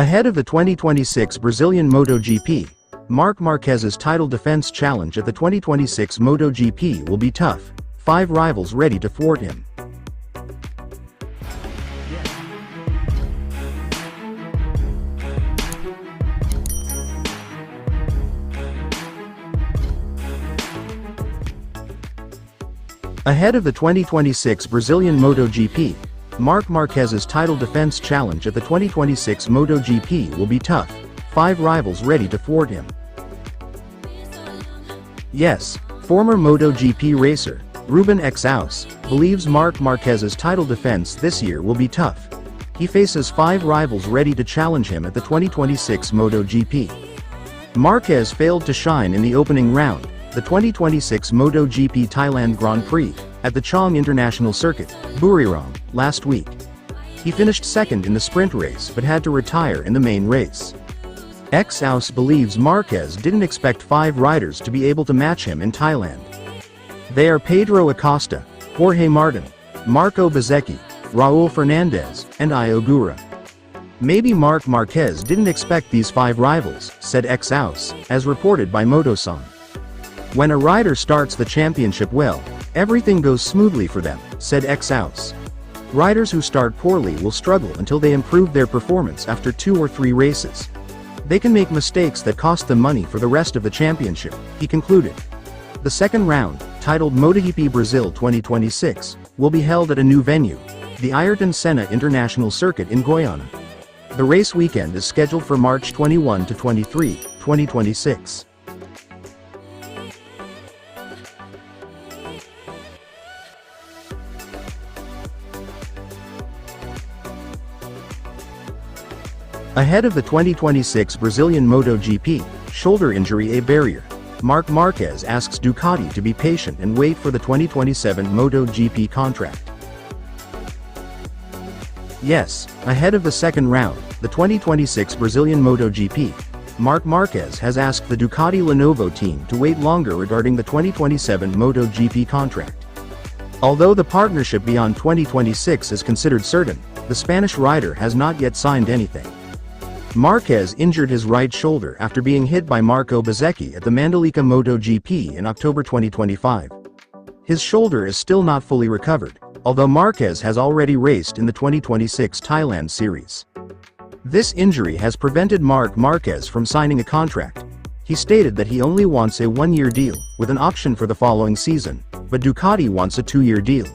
Ahead of the 2026 Brazilian MotoGP, Marc Marquez's title defense challenge at the 2026 MotoGP will be tough. 5 rivals ready to thwart him. Ahead of the 2026 Brazilian MotoGP, Marc Marquez's title defense challenge at the 2026 MotoGP will be tough. 5 rivals ready to thwart him. Yes, former MotoGP racer, Ruben Exaus, believes Marc Marquez's title defense this year will be tough. He faces 5 rivals ready to challenge him at the 2026 MotoGP. Marquez failed to shine in the opening round, the 2026 MotoGP Thailand Grand Prix, at the Chong International Circuit, Buriram, last week. He finished second in the sprint race but had to retire in the main race. Exaus believes Marquez didn't expect 5 riders to be able to match him in Thailand. They are Pedro Acosta, Jorge Martin, Marco Bezzecchi, Raul Fernandez, and Io Gura. Maybe Marc Marquez didn't expect these 5 rivals, said Exaus, as reported by Motosan. When a rider starts the championship well, everything goes smoothly for them, said Exaus. Riders who start poorly will struggle until they improve their performance after 2 or 3 races. They can make mistakes that cost them money for the rest of the championship, he concluded. The second round, titled MotoGP Brazil 2026, will be held at a new venue, the Ayrton Senna International Circuit in Goiânia. The race weekend is scheduled for March 21 to 23, 2026. Ahead of the 2026 Brazilian MotoGP, shoulder injury a barrier, Marc Marquez asks Ducati to be patient and wait for the 2027 MotoGP contract. Yes, ahead of the second round, the 2026 Brazilian MotoGP, Marc Marquez has asked the Ducati Lenovo team to wait longer regarding the 2027 MotoGP contract. Although the partnership beyond 2026 is considered certain, the Spanish rider has not yet signed anything. Marquez injured his right shoulder after being hit by Marco Bezzecchi at the Mandalika MotoGP in October 2025. His shoulder is still not fully recovered, although Marquez has already raced in the 2026 Thailand series. This injury has prevented Marc Marquez from signing a contract. He stated that he only wants a 1-year deal, with an option for the following season, but Ducati wants a 2-year deal.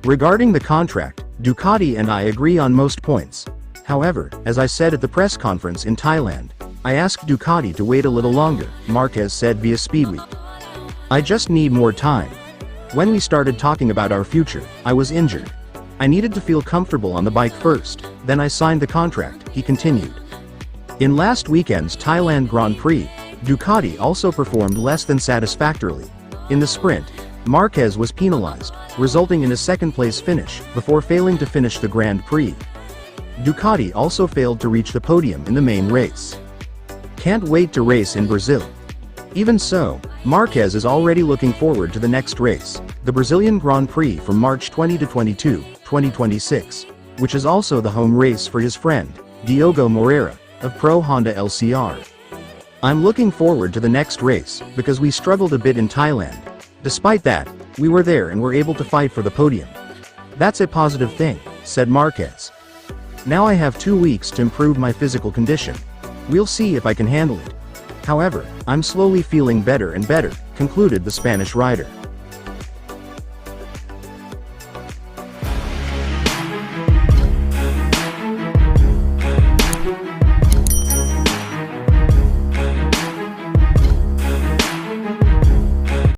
Regarding the contract, Ducati and I agree on most points. However, as I said at the press conference in Thailand, I asked Ducati to wait a little longer, Marquez said via Speedweek. I just need more time. When we started talking about our future, I was injured. I needed to feel comfortable on the bike first, then I signed the contract, he continued. In last weekend's Thailand Grand Prix, Ducati also performed less than satisfactorily. In the sprint, Marquez was penalized, resulting in a second-place finish, before failing to finish the Grand Prix. Ducati also failed to reach the podium in the main race. Can't wait to race in Brazil. Even so, Marquez is already looking forward to the next race, the Brazilian Grand Prix from March 20 to 22, 2026, which is also the home race for his friend, Diogo Moreira, of Pro Honda LCR. I'm looking forward to the next race, because we struggled a bit in Thailand. Despite that, we were there and were able to fight for the podium. That's a positive thing, said Marquez. Now I have 2 weeks to improve my physical condition. We'll see if I can handle it. However, I'm slowly feeling better and better, concluded the Spanish rider.